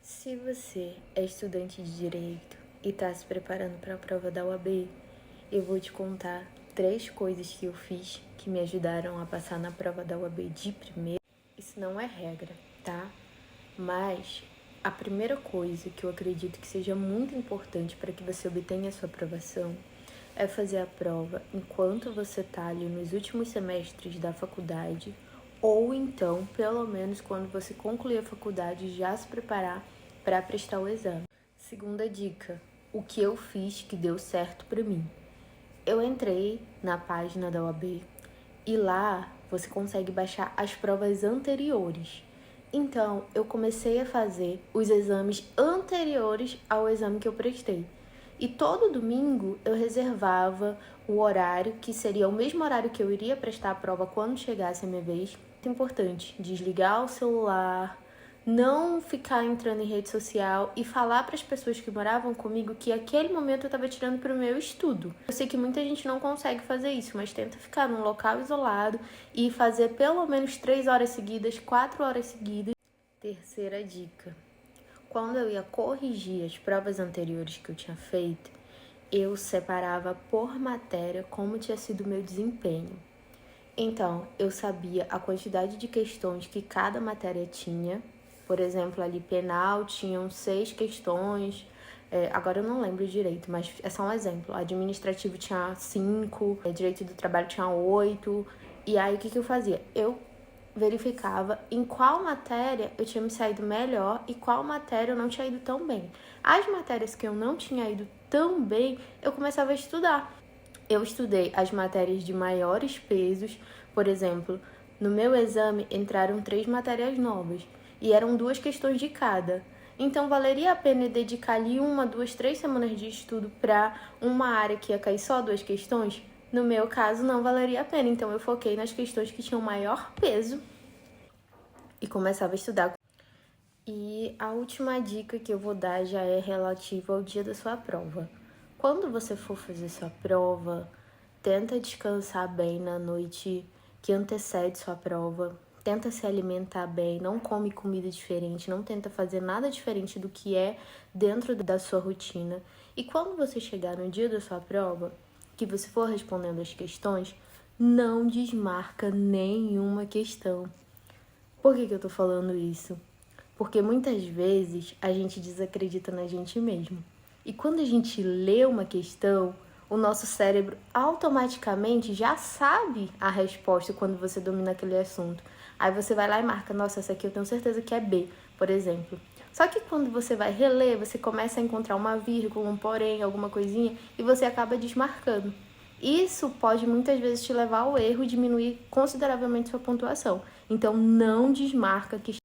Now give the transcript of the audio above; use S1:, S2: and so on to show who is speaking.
S1: Se você é estudante de Direito e está se preparando para a prova da UAB, eu vou te contar 3 coisas que eu fiz que me ajudaram a passar na prova da UAB de primeira. Isso não é regra, tá? Mas a primeira coisa que eu acredito que seja muito importante para que você obtenha a sua aprovação é fazer a prova enquanto você está ali nos últimos semestres da faculdade, ou então, pelo menos quando você concluir a faculdade, já se preparar para prestar o exame. Segunda dica, o que eu fiz que deu certo para mim. Eu entrei na página da UAB e lá você consegue baixar as provas anteriores. Então, eu comecei a fazer os exames anteriores ao exame que eu prestei. E todo domingo eu reservava o horário, que seria o mesmo horário que eu iria prestar a prova quando chegasse a minha vez. É importante desligar o celular, não ficar entrando em rede social e falar para as pessoas que moravam comigo que aquele momento eu estava tirando para o meu estudo. Eu sei que muita gente não consegue fazer isso, mas tenta ficar num local isolado e fazer pelo menos 3 horas seguidas, 4 horas seguidas. Terceira dica. Quando eu ia corrigir as provas anteriores que eu tinha feito, eu separava por matéria como tinha sido o meu desempenho. Então, eu sabia a quantidade de questões que cada matéria tinha. Por exemplo, ali penal tinham 6 questões. Agora eu não lembro direito, mas é só um exemplo. Administrativo tinha 5, direito do trabalho tinha 8. E aí, o que eu fazia? Eu verificava em qual matéria eu tinha me saído melhor e qual matéria eu não tinha ido tão bem. As matérias que eu não tinha ido tão bem, eu começava a estudar. Eu estudei as matérias de maiores pesos. Por exemplo, no meu exame entraram 3 matérias novas e eram 2 questões de cada. Então, valeria a pena dedicar ali 1, 2, 3 semanas de estudo para uma área que ia cair só 2 questões? No meu caso, não valeria a pena. Então, eu foquei nas questões que tinham maior peso e começava a estudar. E a última dica que eu vou dar já é relativa ao dia da sua prova. Quando você for fazer sua prova, tenta descansar bem na noite que antecede sua prova. Tenta se alimentar bem, não come comida diferente, não tenta fazer nada diferente do que é dentro da sua rotina. E quando você chegar no dia da sua prova, que você for respondendo as questões, não desmarca nenhuma questão. Por que eu tô falando isso? Porque muitas vezes a gente desacredita na gente mesmo. E quando a gente lê uma questão, o nosso cérebro automaticamente já sabe a resposta quando você domina aquele assunto. Aí você vai lá e marca, nossa, essa aqui eu tenho certeza que é B, por exemplo. Só que quando você vai reler, você começa a encontrar uma vírgula, um porém, alguma coisinha, e você acaba desmarcando. Isso pode muitas vezes te levar ao erro e diminuir consideravelmente sua pontuação. Então, não desmarca que